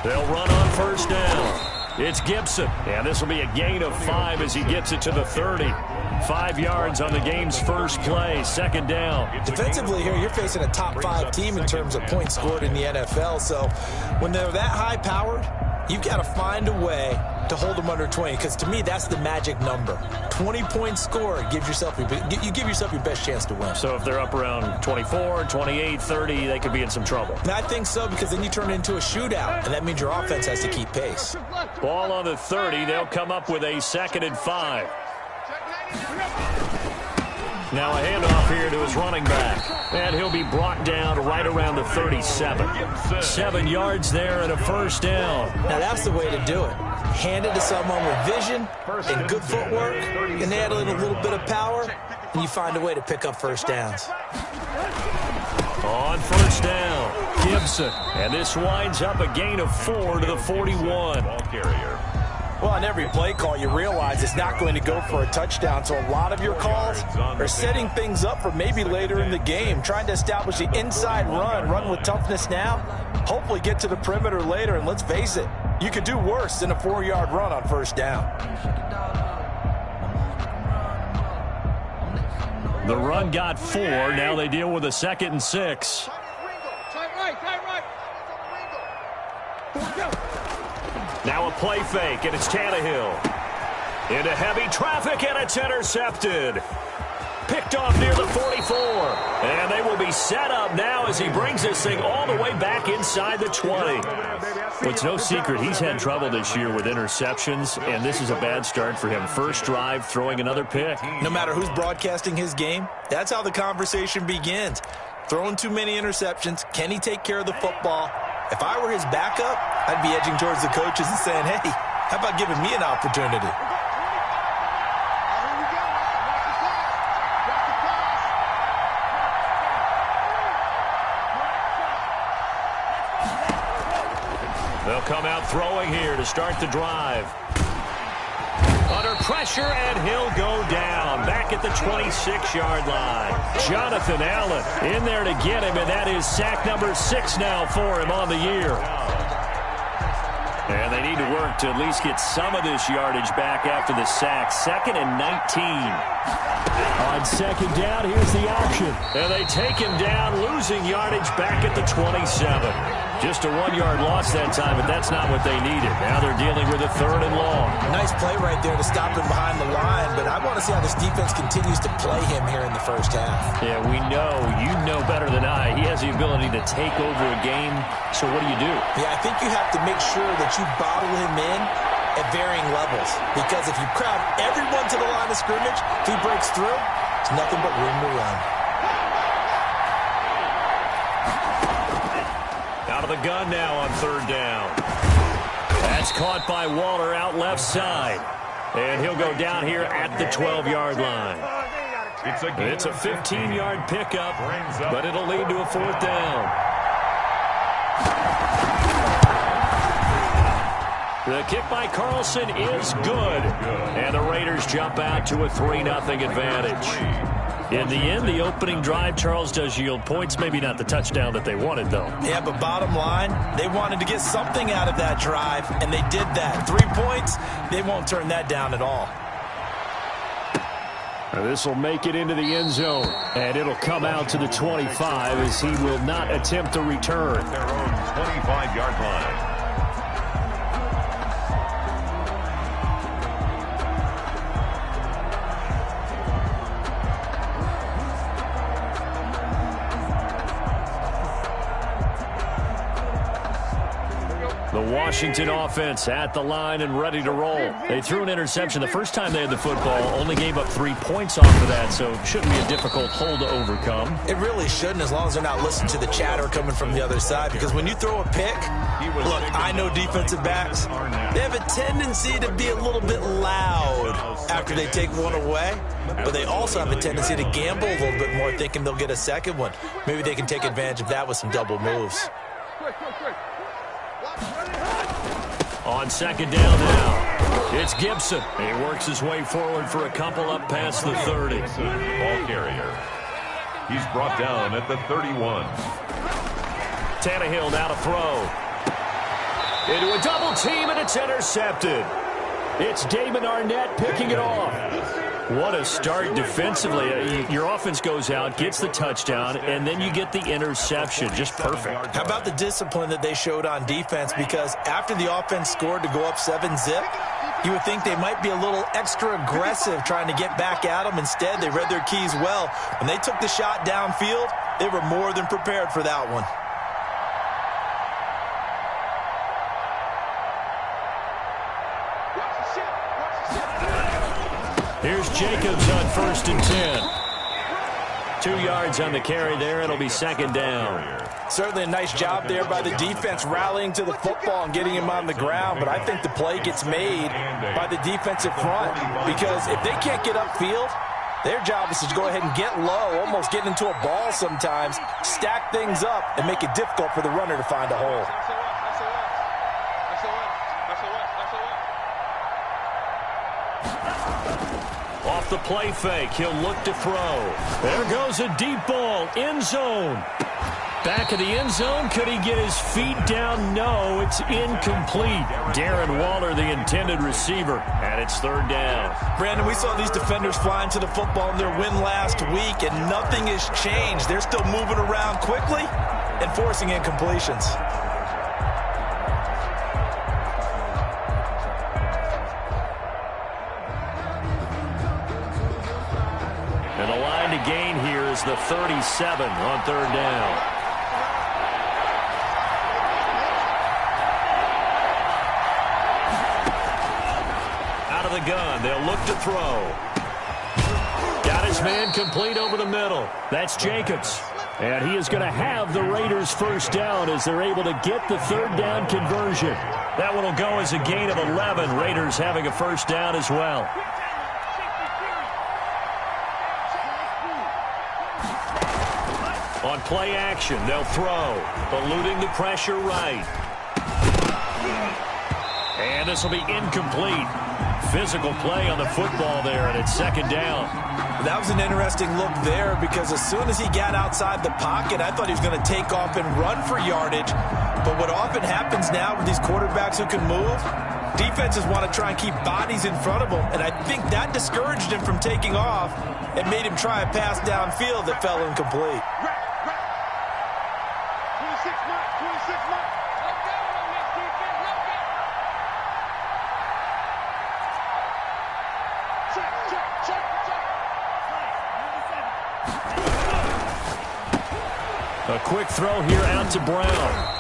They'll run on first down. It's Gibson, and this will be a gain of 5 as he gets it to the 30. 5 yards on the game's first play, second down. Defensively here, you're facing a top-5 team in terms of points scored in the NFL, so when they're that high-powered, you've got to find a way to hold them under 20, because to me, that's the magic number. 20 points scored gives yourself you give yourself your best chance to win. So if they're up around 24, 28, 30, they could be in some trouble. And I think so, because then you turn it into a shootout, and that means your offense has to keep pace. Ball on the 30. They'll come up with a 2nd and 5. Now a handoff here to his running back. And he'll be brought down right around the 37. 7 yards there and a first down. Now that's the way to do it. Hand it to someone with vision and good footwork, and add in a little bit of power, and you find a way to pick up first downs. On first down, Gibson. And this winds up a gain of 4 to the 41. Ball carrier. Well, on every play call, you realize it's not going to go for a touchdown, so a lot of your calls are setting things up for maybe later in the game, trying to establish the inside run with toughness now, hopefully get to the perimeter later, and let's face it, you could do worse than a 4-yard run on first down. The run got 4. Now they deal with a 2nd and 6. Now a play fake, and it's Tannehill. Into heavy traffic, and it's intercepted. Picked off near the 44. And they will be set up now as he brings this thing all the way back inside the 20. Well, it's no secret he's had trouble this year with interceptions, and this is a bad start for him. First drive, throwing another pick. No matter who's broadcasting his game, that's how the conversation begins. Throwing too many interceptions, can he take care of the football? If I were his backup, I'd be edging towards the coaches and saying, hey, how about giving me an opportunity? They'll come out throwing here to start the drive. Under pressure, and he'll go down. Back at the 26-yard line. Jonathan Allen in there to get him, and that is sack number 6 now for him on the year. And they need to work to at least get some of this yardage back after the sack. 2nd and 19. On second down, here's the option. And they take him down, losing yardage back at the 27. Just a 1-yard loss that time, but that's not what they needed. Now they're dealing with a 3rd and long. Nice play right there to stop him behind the line, but I want to see how this defense continues to play him here in the first half. Yeah, we know. You know better than I. He has the ability to take over a game, so what do you do? Yeah, I think you have to make sure that you bottle him in at varying levels, because if you crowd everyone to the line of scrimmage, if he breaks through, it's nothing but room to run. Out of the gun now on 3rd down. That's caught by Waller out left side. And he'll go down here at the 12-yard line. It's a 15-yard pickup, but it'll lead to a 4th down. The kick by Carlson is good. And the Raiders jump out to a 3-0 advantage. In the end, the opening drive, Charles, does yield points. Maybe not the touchdown that they wanted, though. Yeah, but bottom line, they wanted to get something out of that drive, and they did that. 3 points, they won't turn that down at all. This will make it into the end zone, and it'll come out to the 25 as he will not attempt to return. Their own 25-yard line. The Washington offense at the line and ready to roll. They threw an interception the first time they had the football, only gave up 3 points off of that, so it shouldn't be a difficult hole to overcome. It really shouldn't, as long as they're not listening to the chatter coming from the other side, because when you throw a pick, look, I know defensive backs, they have a tendency to be a little bit loud after they take one away, but they also have a tendency to gamble a little bit more, thinking they'll get a second one. Maybe they can take advantage of that with some double moves. On second down now, it's Gibson. He works his way forward for a couple up past the 30. Ball carrier. He's brought down at the 31. Tannehill now to throw. Into a double team, and it's intercepted. It's Damon Arnett picking it off. What a start defensively. Your offense goes out, gets the touchdown, and then you get the interception. Just perfect. How about the discipline that they showed on defense? Because after the offense scored to go up 7-zip, you would think they might be a little extra aggressive trying to get back at them. Instead, they read their keys well. When they took the shot downfield, they were more than prepared for that one. Here's Jacobs on 1st and 10. 2 yards on the carry there. It'll be second down. Certainly a nice job there by the defense rallying to the football and getting him on the ground. But I think the play gets made by the defensive front, because if they can't get upfield, their job is to go ahead and get low, almost get into a ball sometimes, stack things up, and make it difficult for the runner to find a hole. Off the play fake, he'll look to throw. There goes a deep ball, end zone. Back of the end zone, could he get his feet down? No, it's incomplete. Darren Waller, the intended receiver, and it's third down. Brandon, we saw these defenders flying to the football in their win last week, and nothing has changed. They're still moving around quickly and forcing incompletions. And the line to gain here is the 37 on third down. Out of the gun, they'll look to throw. Got his man complete over the middle. That's Jacobs. And he is going to have the Raiders first down as they're able to get the third down conversion. That one will go as a gain of 11. Raiders having a first down as well. On play action, they'll throw. Eluding the pressure right. And this will be incomplete. Physical play on the football there, and it's second down. That was an interesting look there, because as soon as he got outside the pocket, I thought he was going to take off and run for yardage. But what often happens now with these quarterbacks who can move, defenses want to try and keep bodies in front of them, and I think that discouraged him from taking off and made him try a pass downfield that fell incomplete. A quick throw here out to Brown.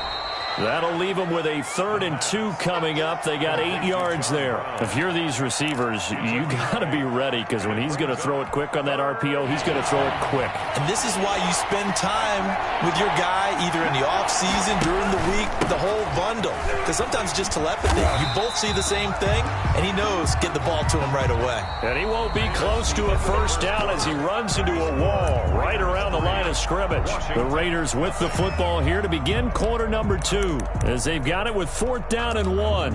That'll leave them with a 3rd and 2 coming up. They got 8 yards there. If you're these receivers, you got to be ready, because when he's going to throw it quick on that RPO, he's going to throw it quick. And this is why you spend time with your guy either in the offseason, during the week, the whole bundle. Because sometimes just telepathy. You both see the same thing, and he knows get the ball to him right away. And he won't be close to a first down as he runs into a wall right around the line of scrimmage. The Raiders with the football here to begin quarter number 2. As they've got it with 4th down and 1.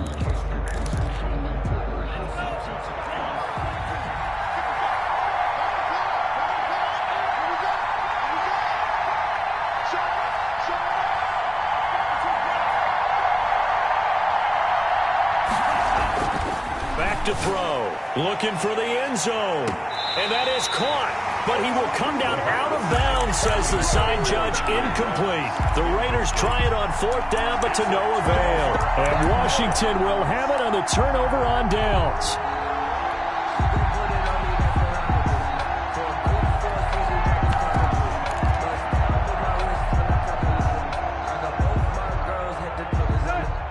Back to throw. Looking for the end zone. And that is caught. But he will come down out of bounds, says the side judge. Incomplete. The Raiders try it on 4th down, but to no avail. And Washington will have it on the turnover on downs.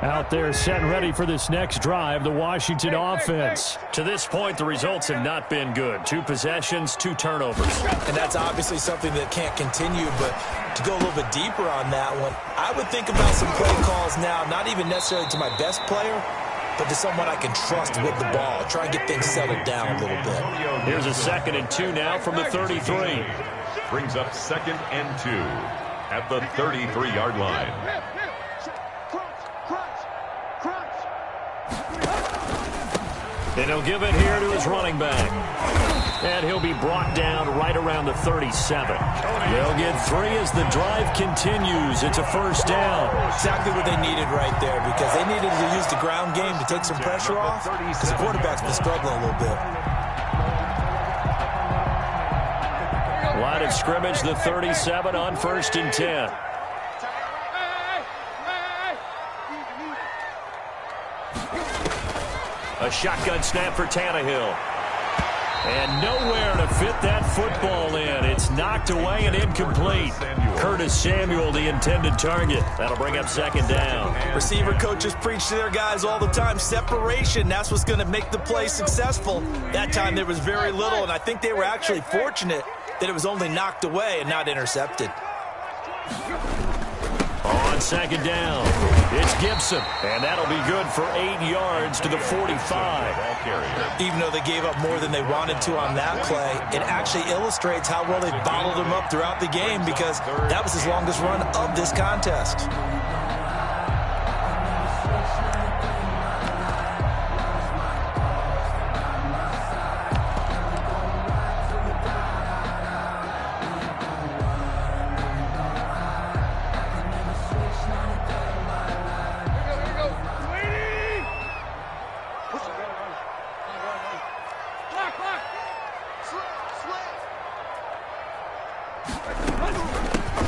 Out there set and ready for this next drive, the Washington offense. To this point, the results have not been good. 2 possessions, 2 turnovers. And that's obviously something that can't continue, but to go a little bit deeper on that one, I would think about some play calls now, not even necessarily to my best player, but to someone I can trust with the ball. Try and get things settled down a little bit. Here's a 2nd and 2 now from the 33. Brings up 2nd and 2 at the 33-yard line. And he'll give it here to his running back. And he'll be brought down right around the 37. They'll get 3 as the drive continues. It's a first down. Exactly what they needed right there, because they needed to use the ground game to take some pressure off, because the quarterback's been struggling a little bit. Line of scrimmage, the 37 on 1st and 10. A shotgun snap for Tannehill. And nowhere to fit that football in. It's knocked away and incomplete. Curtis Samuel, the intended target. That'll bring up 2nd down. Receiver coaches preach to their guys all the time. Separation, that's what's going to make the play successful. That time there was very little, and I think they were actually fortunate that it was only knocked away and not intercepted. On 2nd down, it's Gibson, and that'll be good for 8 yards to the 45. Even though they gave up more than they wanted to on that play, it actually illustrates how well they bottled him up throughout the game, because that was his longest run of this contest.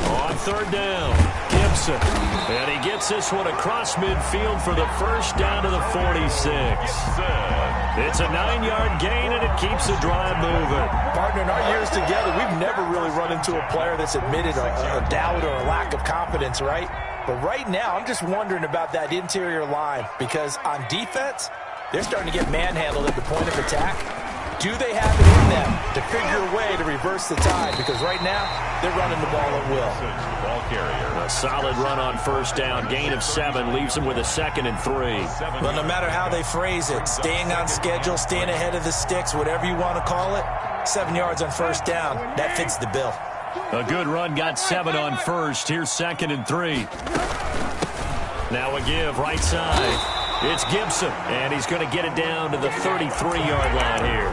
On 3rd down, Gibson. And he gets this one across midfield for the first down to the 46. It's a 9-yard gain, and it keeps the drive moving. Partner, in our years together, we've never really run into a player that's admitted a doubt or a lack of confidence, right? But right now, I'm just wondering about that interior line, because on defense, they're starting to get manhandled at the point of attack. Do they have it in them to figure a way to reverse the tide? Because right now, they're running the ball at will. A solid run on 1st down. Gain of 7 leaves them with a 2nd and 3. Well, no matter how they phrase it, staying on schedule, staying ahead of the sticks, whatever you want to call it, 7 yards on 1st down, that fits the bill. A good run, got 7 on 1st. Here's 2nd and 3. Now a give, right side. It's Gibson, and he's going to get it down to the 33-yard line here.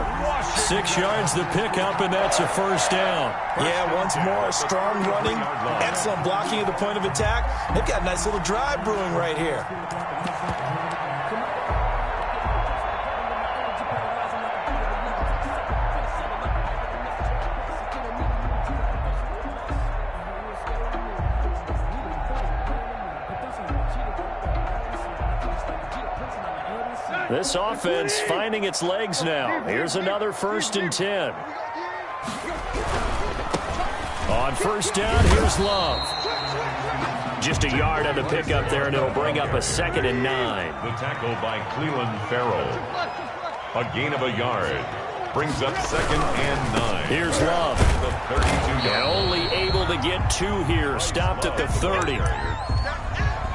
6 yards the pickup, and that's a first down. Yeah, once more, strong running, excellent blocking at the point of attack. They've got a nice little drive brewing right here. This offense finding its legs now. Here's another 1st and 10. On 1st down, here's Love. Just a yard on the pickup there, and it'll bring up a 2nd and 9. The tackle by Cleveland Farrell. A gain of a yard. Brings up 2nd and 9. Here's Love. The 32-yard. Only able to get 2 here. Stopped at the 30.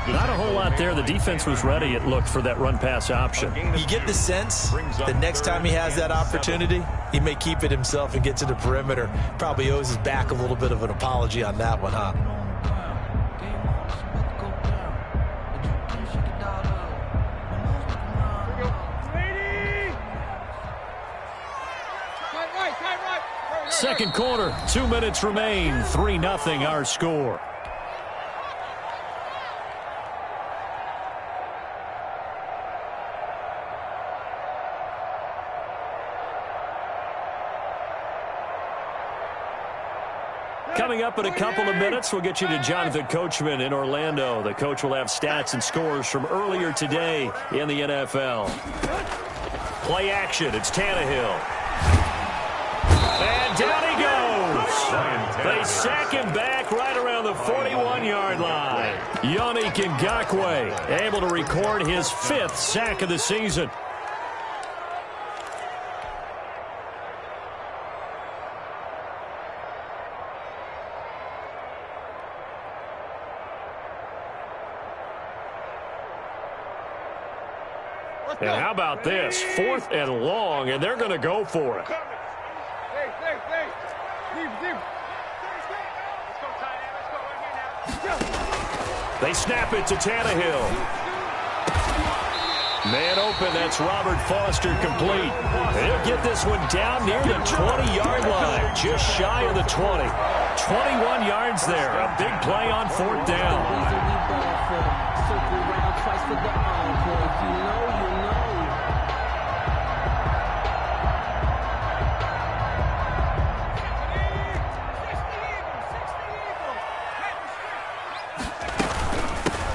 Not a whole lot there. The defense was ready, it looked, for that run-pass option. You get the sense that next time he has that opportunity, he may keep it himself and get to the perimeter. Probably owes his back a little bit of an apology on that one, huh? Second quarter, 2 minutes remain. 3-0 our score. Coming up in a couple of minutes, we'll get you to Jonathan Coachman in Orlando. The coach will have stats and scores from earlier today in the NFL. Play action. It's Tannehill. And down he goes. They sack him back right around the 41-yard line. Yannick Ngakoue able to record his 5th sack of the season. And how about this? 4th and long, and they're going to go for it. They snap it to Tannehill. Man open, that's Robert Foster complete. He'll get this one down near the 20-yard line, just shy of the 20. 21 yards there, a big play on fourth down.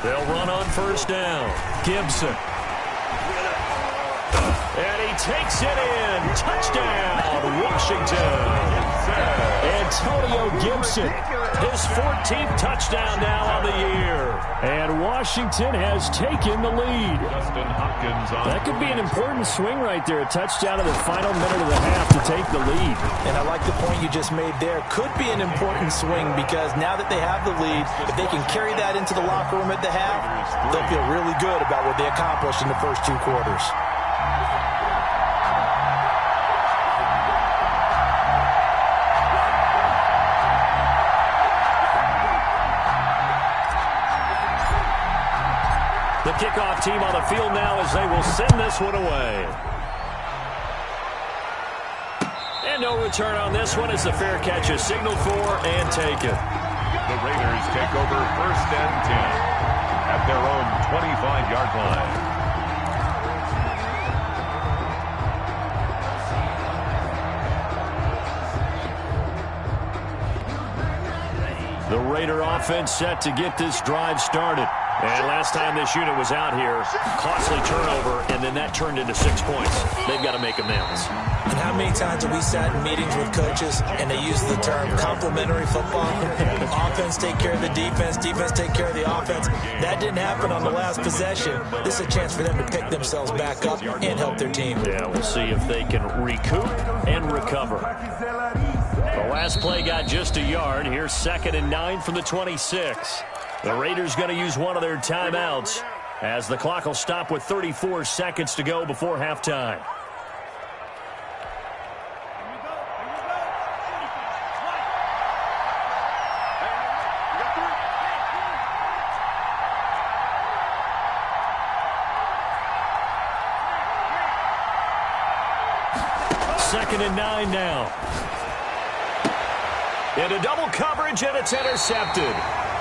They'll run on first down. Gibson. And he takes it in. Touchdown, Washington. Antonio Gibson, his 14th touchdown now on the year. And Washington has taken the lead. That could be an important swing right there. A touchdown in the final minute of the half to take the lead. And I like the point you just made there. Could be an important swing because now that they have the lead, if they can carry that into the locker room at the half, they'll feel really good about what they accomplished in the first two quarters. The kickoff team on the field now as they will send this one away. And no return on this one as the fair catch is signaled for and taken. The Raiders take over 1st and 10 at their own 25-yard line. The Raider offense set to get this drive started. And last time this unit was out here, costly turnover, and then that turned into 6 points. They've got to make amends. And how many times have we sat in meetings with coaches and they use the term complementary football? Offense take care of the defense, defense take care of the offense. That didn't happen on the last possession. This is a chance for them to pick themselves back up and help their team. Yeah, we'll see if they can recoup and recover. The last play got just a yard. Here's 2nd and 9 from the 26. The Raiders going to use one of their timeouts as the clock will stop with 34 seconds to go before halftime. Second and 9 now. Into double coverage, and it's intercepted.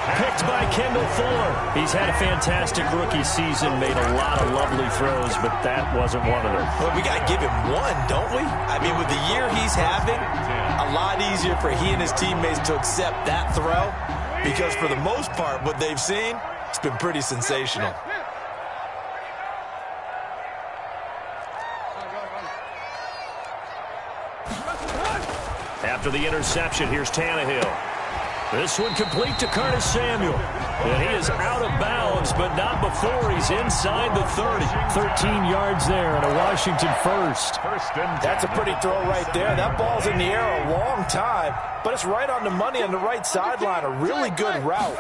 Picked by Kendall Fuller. He's had a fantastic rookie season, made a lot of lovely throws, but that wasn't one of them. Well, we got to give him one, don't we? I mean, with the year he's having, a lot easier for he and his teammates to accept that throw because for the most part, what they've seen, it's been pretty sensational. After the interception, here's Tannehill. This one complete to Curtis Samuel. And he is out of bounds, but not before he's inside the 30. 13 yards there and a Washington first. That's a pretty throw right there. That ball's in the air a long time, but it's right on the money on the right sideline. A really good route.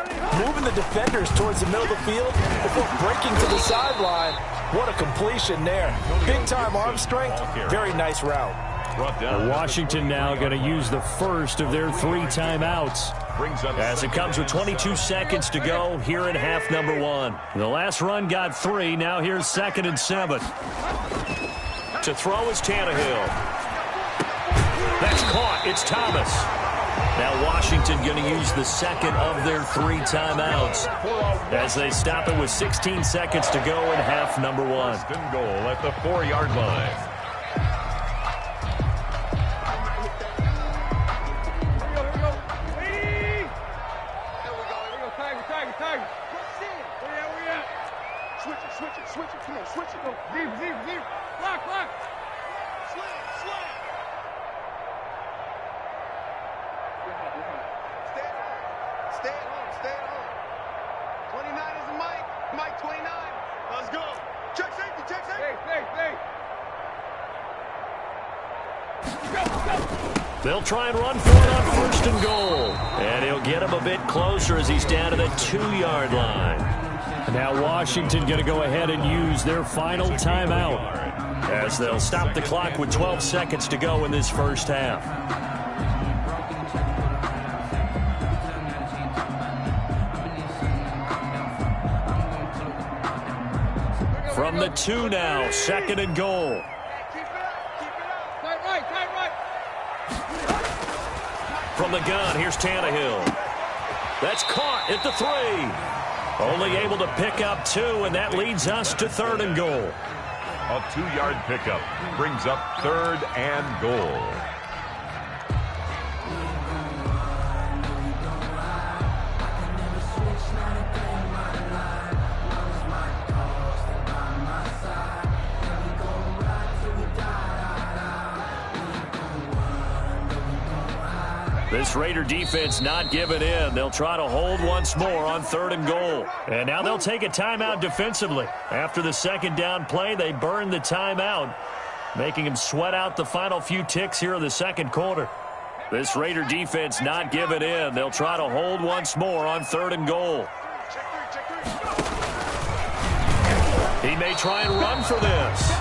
Moving the defenders towards the middle of the field before breaking to the sideline. What a completion there. Big-time arm strength. Very nice route. Washington now going to use the first of their 3 timeouts as it comes with 22 seconds to go here in half number 1. The last run got 3. Now here's 2nd and 7. To throw is Tannehill. That's caught. It's Thomas. Now Washington going to use the second of their 3 timeouts as they stop it with 16 seconds to go in half number 1. First and goal at the 4-yard line. Switch it, come on, switch it. Go, deep. Lock. Slam. Stay at home. 29 is the Mike 29. Let's go. Check safety. Hey. They'll try and run for it on first and goal. And he'll get him a bit closer as he's down to the 2-yard line. Now Washington going to go ahead and use their final timeout as they'll stop the clock with 12 seconds to go in this first half. From the 2 now, 2nd and goal. From the gun, here's Tannehill. That's caught at the 3. Only able to pick up 2, and that leads us to 3rd and goal. A 2-yard pickup brings up 3rd and goal. This Raider defense not giving in. They'll try to hold once more on 3rd and goal. And now they'll take a timeout defensively. After the 2nd down play, they burn the timeout, making them sweat out the final few ticks here in the 2nd quarter. This Raider defense not giving in. They'll try to hold once more on 3rd and goal. He may try and run for this.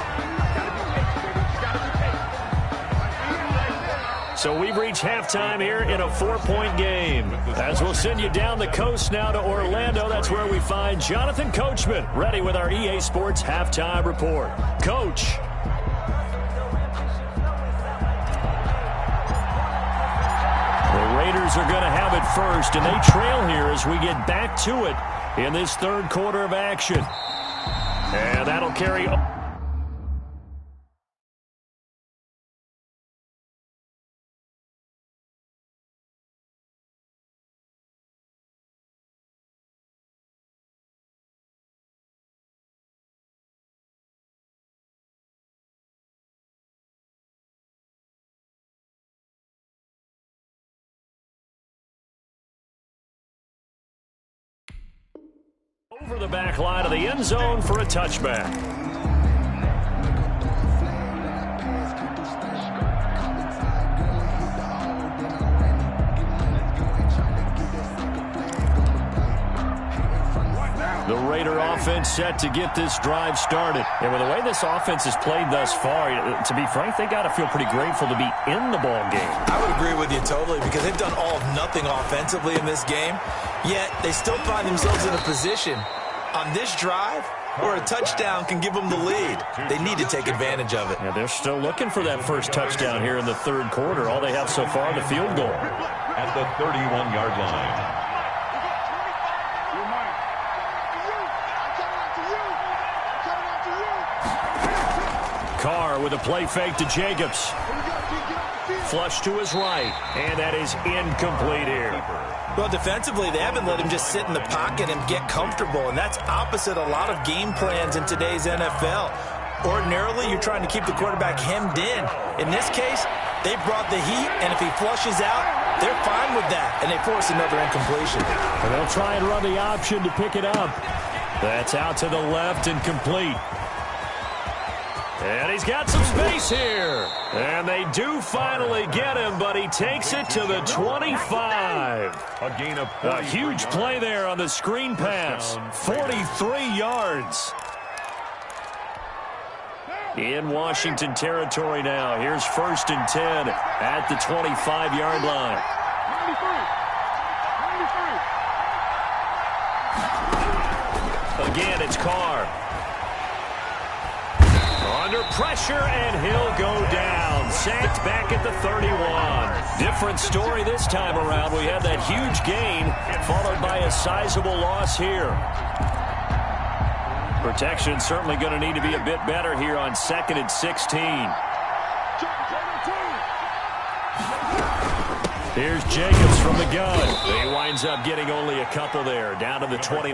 So we've reached halftime here in a 4-point game. As we'll send you down the coast now to Orlando, that's where we find Jonathan Coachman, ready with our EA Sports Halftime Report. Coach. The Raiders are going to have it first, and they trail here as we get back to it in this 3rd quarter of action. And that'll carry... over the back line of the end zone for a touchback. The Raider offense set to get this drive started. And with the way this offense has played thus far, to be frank, they got to feel pretty grateful to be in the ball game. I would agree with you totally because they've done all of nothing offensively in this game, yet they still find themselves in a position on this drive where a touchdown can give them the lead. They need to take advantage of it. Yeah, they're still looking for that first touchdown here in the 3rd quarter. All they have so far, the field goal. At the 31-yard line. Carr with a play fake to Jacobs. Flush to his right, and that is incomplete here. Well, defensively, they haven't let him just sit in the pocket and get comfortable, and that's opposite a lot of game plans in today's NFL. Ordinarily, you're trying to keep the quarterback hemmed in. In this case, they brought the heat, and if he flushes out, they're fine with that, and they force another incompletion. And they'll try and run the option to pick it up. That's out to the left and complete. And he's got some space here. And they do finally get him, but he takes it to the 25. A gain of a huge play there on the screen pass. 43 yards. In Washington territory now. Here's 1st and 10 at the 25-yard line. Again, it's Carr. Under pressure, and he'll go down. Sacked back at the 31. Different story this time around. We had that huge gain, followed by a sizable loss here. Protection certainly going to need to be a bit better here on 2nd and 16. Here's Jacobs from the gun. He winds up getting only a couple there, down to the 29.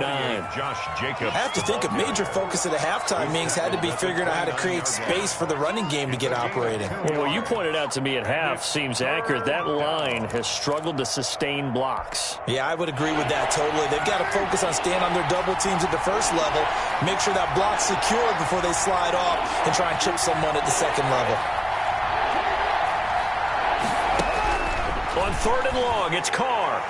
Josh Jacobs. I have to think a major focus of the halftime meetings had to be figuring out how to create space for the running game to get operating. Well, what you pointed out to me at half seems accurate. That line has struggled to sustain blocks. Yeah, I would agree with that totally. They've got to focus on staying on their double teams at the first level, make sure that block's secured before they slide off and try and chip someone at the second level. On 3rd and long, it's Carr.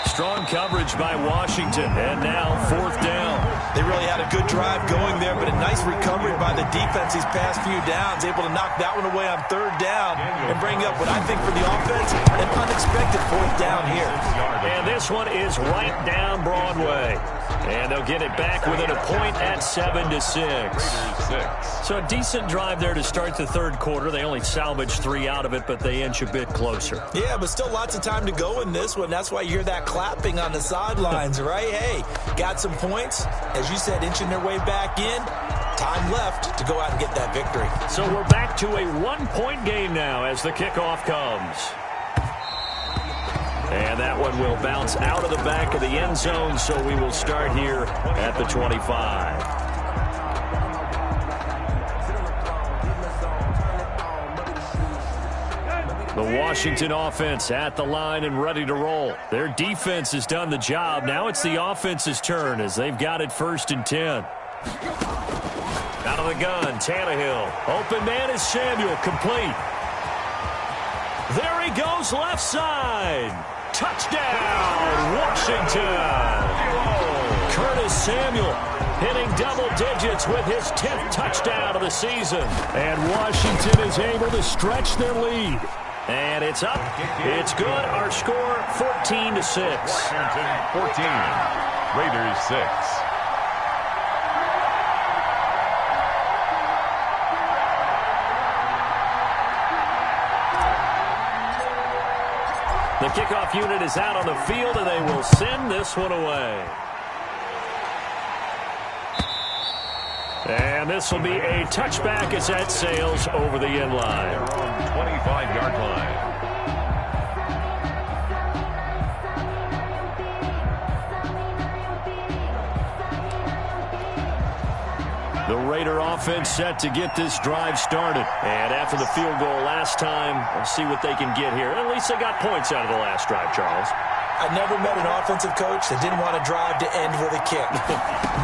Strong coverage by Washington, and now 4th down. They really had a good drive going there, but a nice recovery by the defense these past few downs, able to knock that one away on 3rd down and bring up what I think for the offense, an unexpected 4th down here. And this one is right down Broadway. And they'll get it back within a point at 7-6. So a decent drive there to start the third quarter. They only salvaged 3 out of it, but they inch a bit closer. Yeah, but still lots of time to go in this one. That's why you hear that clapping on the sidelines, right? Hey, got some points. As you said, inching their way back in. Time left to go out and get that victory. So we're back to a 1-point game now as the kickoff comes. And that one will bounce out of the back of the end zone, so we will start here at the 25. The Washington offense at the line and ready to roll. Their defense has done the job. Now it's the offense's turn as they've got it 1st and 10. Out of the gun, Tannehill. Open man is Samuel, complete. There he goes, left side. Touchdown, Washington. Curtis Samuel hitting double digits with his 10th touchdown of the season. And Washington is able to stretch their lead. And it's up. It's good. Our score, 14-6. Washington 14, Raiders 6. The kickoff unit is out on the field, and they will send this one away. And this will be a touchback as that sails over the end line. They're on the 25-yard line. The Raider offense set to get this drive started. And after the field goal last time, let's see what they can get here. At least they got points out of the last drive, Charles. I never met an offensive coach that didn't want to drive to end with a kick.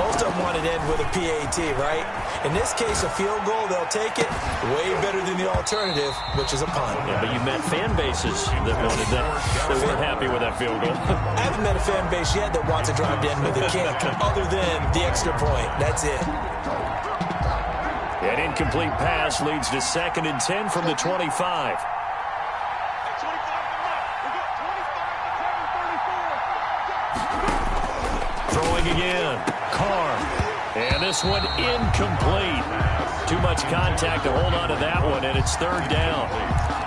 Most of them wanted to end with a PAT, right? In this case, a field goal, they'll take it. Way better than the alternative, which is a punt. Yeah, but you met fan bases that wanted that weren't happy with that field goal. I haven't met a fan base yet that wants to drive to end with a kick, other than the extra point. That's it. An incomplete pass leads to 2nd and 10 from the 25. Throwing again. Carr. And this one incomplete. Too much contact to hold on to that one, and it's 3rd down.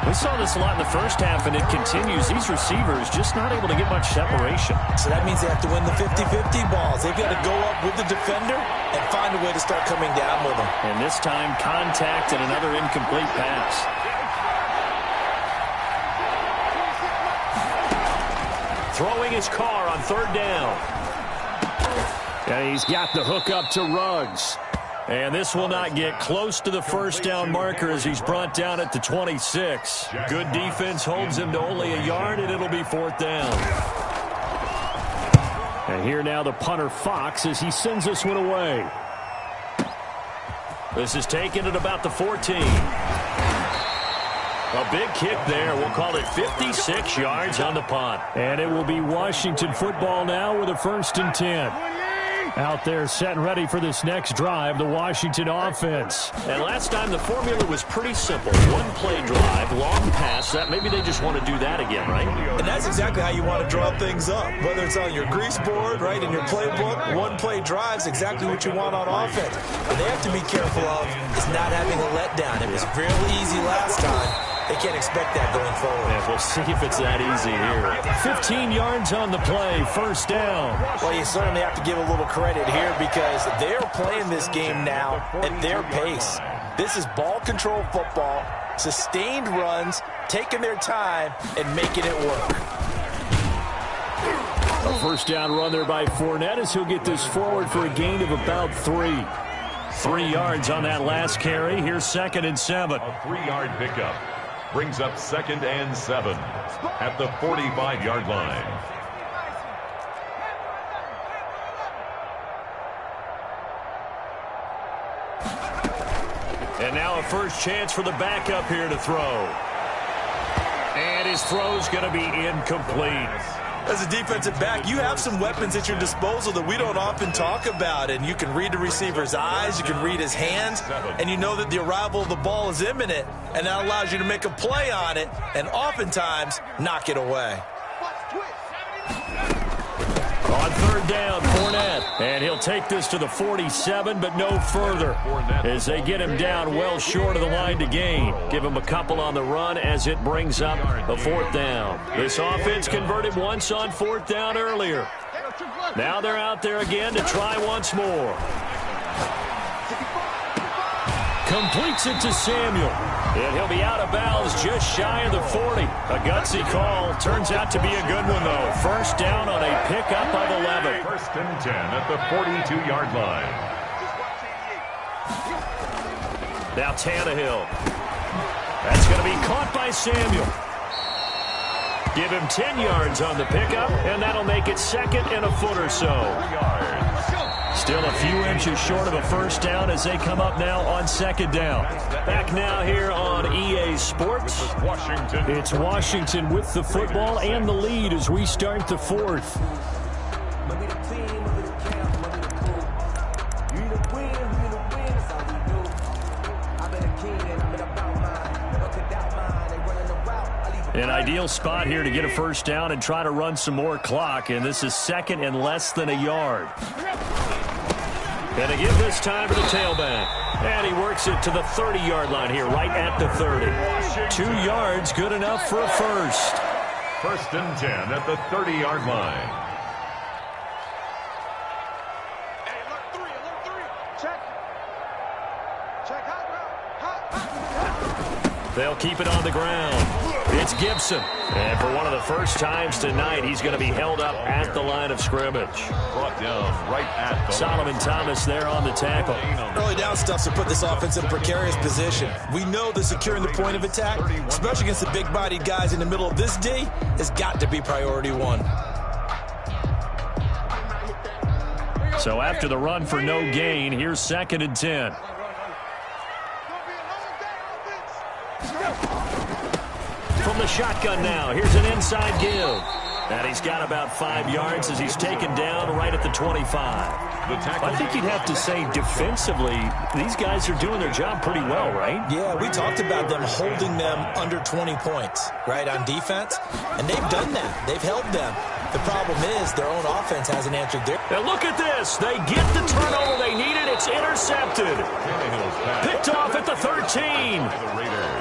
We saw this a lot in the first half, and it continues. These receivers just not able to get much separation. So that means they have to win the 50-50 balls. They've got to go up with the defender and find a way to start coming down with them. And this time, contact and another incomplete pass. Throwing his car on 3rd down. And he's got the hook up to Ruggs. And this will not get close to the 1st down marker as he's brought down at the 26. Good defense holds him to only a yard, and it'll be 4th down. And here now the punter Fox as he sends this one away. This is taken at about the 14. A big kick there. We'll call it 56 yards on the punt. And it will be Washington football now with a 1st and 10. Out there set and ready for this next drive, the Washington offense. And last time the formula was pretty simple. 1-play drive, long pass. Maybe they just want to do that again, right? And that's exactly how you want to draw things up. Whether it's on your grease board, right, in your playbook, 1-play drive's exactly what you want on offense. What they have to be careful of is not having a letdown. It was real easy last time. They can't expect that going forward. Yeah, we'll see if it's that easy here. 15 yards on the play, 1st down. Well, you certainly have to give a little credit here because they're playing this game now at their pace. This is ball control football, sustained runs, taking their time, and making it work. A 1st down run there by Fournette as he'll get this forward for a gain of about 3. 3 yards on that last carry. Here's 2nd and 7. A 3-yard pickup brings up 2nd and 7 at the 45-yard line. And now a first chance for the backup here to throw. And his throw's going to be incomplete. As a defensive back, you have some weapons at your disposal that we don't often talk about. And you can read the receiver's eyes, you can read his hands, and you know that the arrival of the ball is imminent. And that allows you to make a play on it and oftentimes knock it away. On 3rd down, Fournette. And he'll take this to the 47, but no further, as they get him down well short of the line to gain. Give him a couple on the run as it brings up a 4th down. This offense converted once on 4th down earlier. Now they're out there again to try once more. Completes it to Samuel. And he'll be out of bounds just shy of the 40. A gutsy call. Turns out to be a good one, though. First down on a pickup of 11. 1st and 10 at the 42-yard line. Now Tannehill. That's going to be caught by Samuel. Give him 10 yards on the pickup, and that'll make it 2nd and a foot or so. Still a few inches short of a first down as they come up now on 2nd down. Back now here on EA Sports. It's Washington with the football and the lead as we start the 4th. An ideal spot here to get a first down and try to run some more clock, and this is 2nd and less than a yard. And they give this time to the tailback. And he works it to the 30-yard line here, right at the 30. 2 yards, good enough for a first. 1st and 10 at the 30-yard line. Hey, alert 3. Check. Check hot. They'll keep it on the ground. It's Gibson. And for one of the first times tonight, he's going to be held up at the line of scrimmage. Brought down right at the Solomon Thomas there on the tackle. Early down stuff to put this offense in a precarious position. We know that securing the point of attack, especially against the big-bodied guys in the middle of this D, has got to be priority 1. So after the run for no gain, here's 2nd and 10. From the shotgun now, here's an inside give. And he's got about 5 yards as he's taken down right at the 25. I think you'd have to say defensively, these guys are doing their job pretty well, right? Yeah, we talked about them holding them under 20 points, right, on defense. And they've done that. They've held them. The problem is their own offense hasn't answered their... Now look at this. They get the turnover they needed. It's intercepted. Picked off at the 13.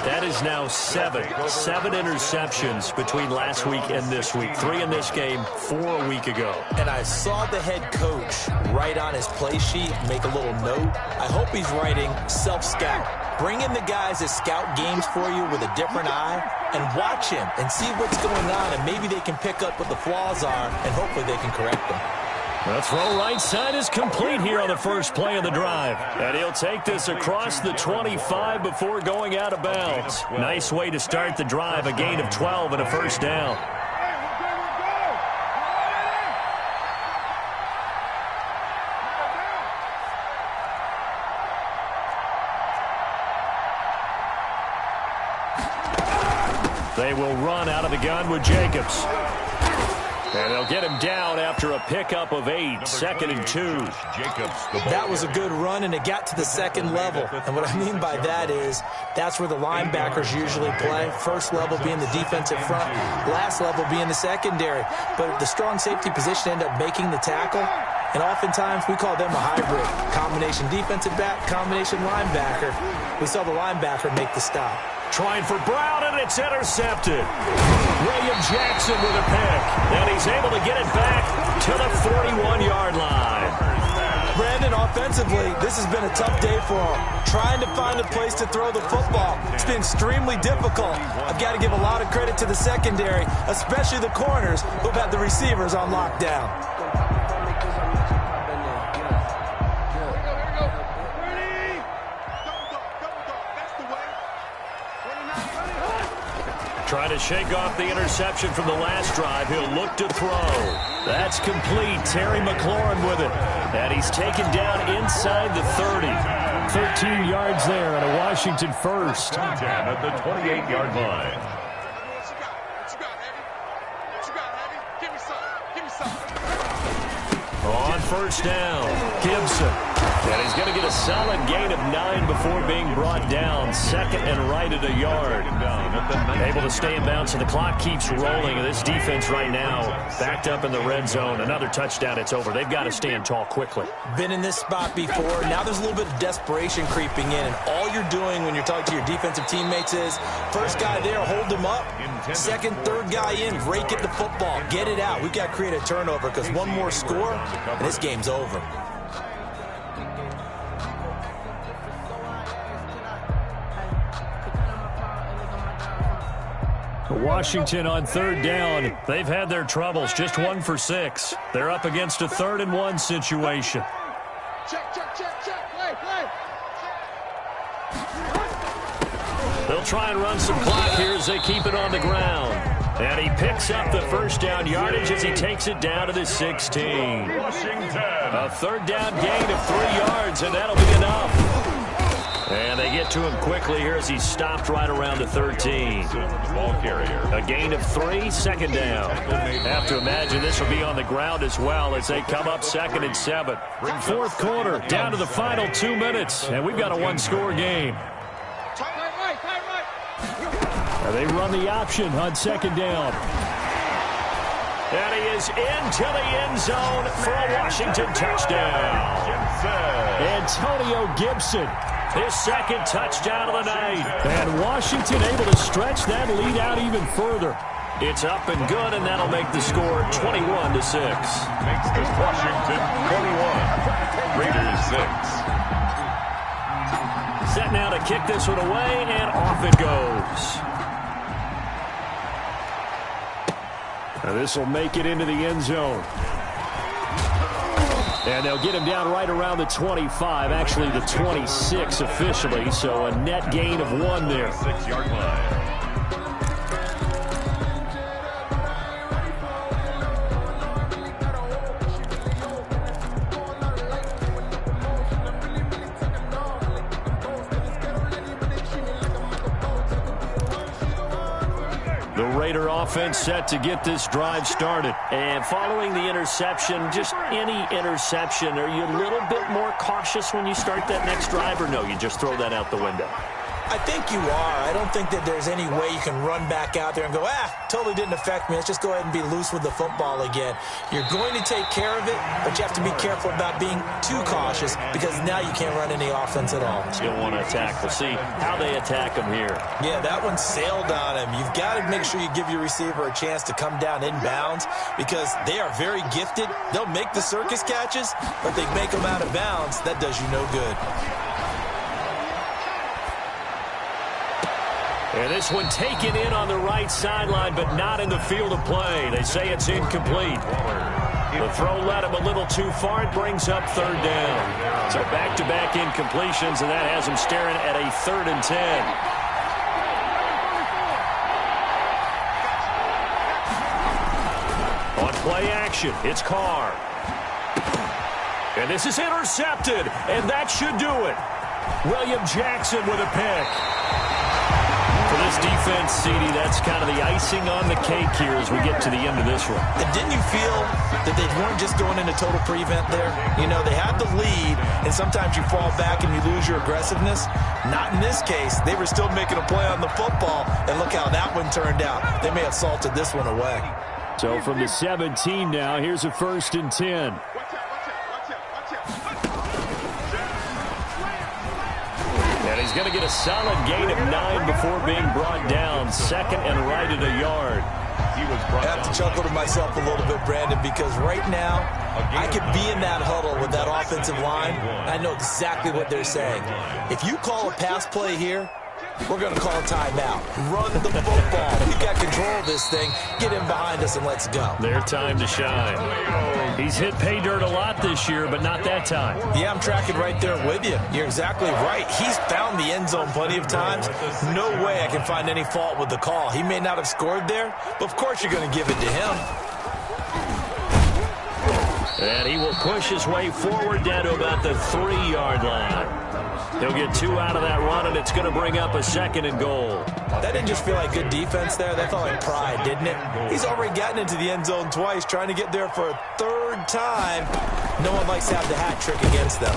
That is now 7 interceptions between last week and this week. 3 in this game, 4 a week ago. And I saw the head coach write on his play sheet, make a little note. I hope he's writing self-scout. Bring in the guys that scout games for you with a different eye and watch him and see what's going on, and maybe they can pick up what the flaws are, and hopefully they can correct them. The throw right side is complete here on the first play of the drive. And he'll take this across the 25 before going out of bounds. Nice way to start the drive, a gain of 12 and a first down. They will run out of the gun with Jacobs. And they'll get him down after a pickup of 8, 2nd and 2. That was a good run, and it got to the 2nd level. And what I mean by that is that's where the linebackers usually play. First level being the defensive front, last level being the secondary. But the strong safety position ended up making the tackle. And oftentimes we call them a hybrid. Combination defensive back, combination linebacker. We saw the linebacker make the stop. Trying for Brown, and it's intercepted. William Jackson with a pick. And he's able to get it back to the 41-yard line. Brandon, offensively, this has been a tough day for him. Trying to find a place to throw the football. It's been extremely difficult. I've got to give a lot of credit to the secondary, especially the corners who've had the receivers on lockdown. Trying to shake off the interception from the last drive. He'll look to throw. That's complete. Terry McLaurin with it. And he's taken down inside the 30. 13 yards there and a Washington first. 10 at the 28-yard line. On first down, Gibson. And he's going to get a solid gain of 9 before being brought down. Second and right at a yard. Able to stay in bounds, and the clock keeps rolling. This defense right now backed up in the red zone. Another touchdown, it's over. They've got to stand tall quickly. Been in this spot before. Now there's a little bit of desperation creeping in, and all you're doing when you're talking to your defensive teammates is first guy there, hold him up. Second, third guy in, rake at the football. Get it out. We've got to create a turnover because one more score, and this game's over. Washington on third down. They've had their troubles, just 1 for 6. They're up against a 3rd and 1 situation. Check. Play. They'll try and run some clock here as they keep it on the ground. And he picks up the first down yardage as he takes it down to the 16. Washington. A third down gain of 3 yards, and that'll be enough. And they get to him quickly here as he's stopped right around the 13. Ball carrier. A gain of 3, second down. Have to imagine this will be on the ground as well as they come up 2nd and 7. Fourth quarter, down to the final 2 minutes, and we've got a 1-score game. And they run the option on 2nd down. And he is into the end zone for a Washington touchdown. Antonio Gibson. His 2nd touchdown of the night. And Washington able to stretch that lead out even further. It's up and good, and that'll make the score 21-6. Makes this Washington 21. Raiders 6. Set now to kick this one away, and off it goes. Now this will make it into the end zone. And they'll get him down right around the 25, actually the 26 officially, so a net gain of 1 there. 6-yard line. The Raider offense set to get this drive started. And following the interception, just any interception, are you a little bit more cautious when you start that next drive, or no, you just throw that out the window? I think you are. I don't think that there's any way you can run back out there and go, totally didn't affect me. Let's just go ahead and be loose with the football again. You're going to take care of it, but you have to be careful about being too cautious because now you can't run any offense at all. You don't want to attack. We'll see how they attack him here. Yeah, that one sailed on him. You've got to make sure you give your receiver a chance to come down inbounds because they are very gifted. They'll make the circus catches, but they make them out of bounds. That does you no good. And this one taken in on the right sideline, but not in the field of play. They say it's incomplete. The throw led him a little too far. It brings up 3rd down. So back-to-back incompletions, and that has him staring at a 3rd and 10. On play action, it's Carr. And this is intercepted, and that should do it. William Jackson with a pick. For this defense, CD, that's kind of the icing on the cake here as we get to the end of this one. And didn't you feel that they weren't just going into total prevent there? You know, they had the lead, and sometimes you fall back and you lose your aggressiveness. Not in this case. They were still making a play on the football, and look how that one turned out. They may have salted this one away. So from the 17 now, here's a 1st and 10. And he's going to get a solid gain of 9 before being brought down. 2nd and right at a yard. I have to chuckle to myself a little bit, Brandon, because right now I could be in that huddle with that offensive line. I know exactly what they're saying. If you call a pass play here, we're going to call a timeout. Run the football. We've got control of this thing. Get in behind us and let's go. Their time to shine. He's hit pay dirt a lot this year, but not that time. Yeah, I'm tracking right there with you. You're exactly right. He's found the end zone plenty of times. No way I can find any fault with the call. He may not have scored there, but of course you're going to give it to him. And he will push his way forward down to about the 3-yard line. He'll get 2 out of that run, and it's going to bring up a 2nd and goal. That didn't just feel like good defense there. That felt like pride, didn't it? He's already gotten into the end zone twice, trying to get there for a 3rd time. No one likes to have the hat trick against them.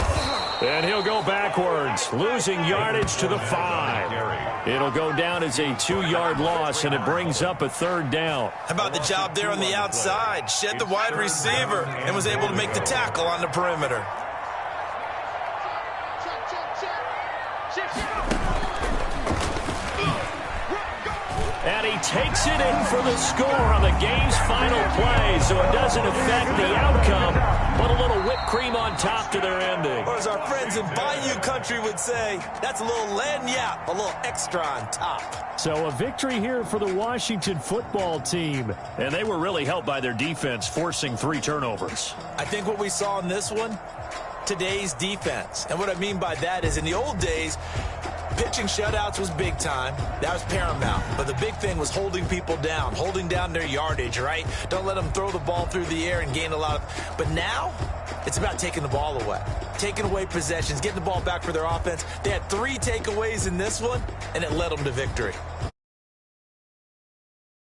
And he'll go backwards, losing yardage to the 5. It'll go down as a 2-yard loss, and it brings up a 3rd down. How about the job there on the outside? Shed the wide receiver and was able to make the tackle on the perimeter. And he takes it in for the score on the game's final play, so it doesn't affect the outcome, but a little whipped cream on top to their ending. Or as our friends in Bayou Country would say, that's a little lagniappe, a little extra on top. So a victory here for the Washington football team. And they were really helped by their defense, forcing 3 turnovers. I think what we saw in this one, today's defense. And what I mean by that is in the old days, pitching shutouts was big time. That was paramount. But the big thing was holding people down, holding down their yardage, right? Don't let them throw the ball through the air and gain a lot of... But now, it's about taking the ball away. Taking away possessions, getting the ball back for their offense. They had 3 takeaways in this one, and it led them to victory.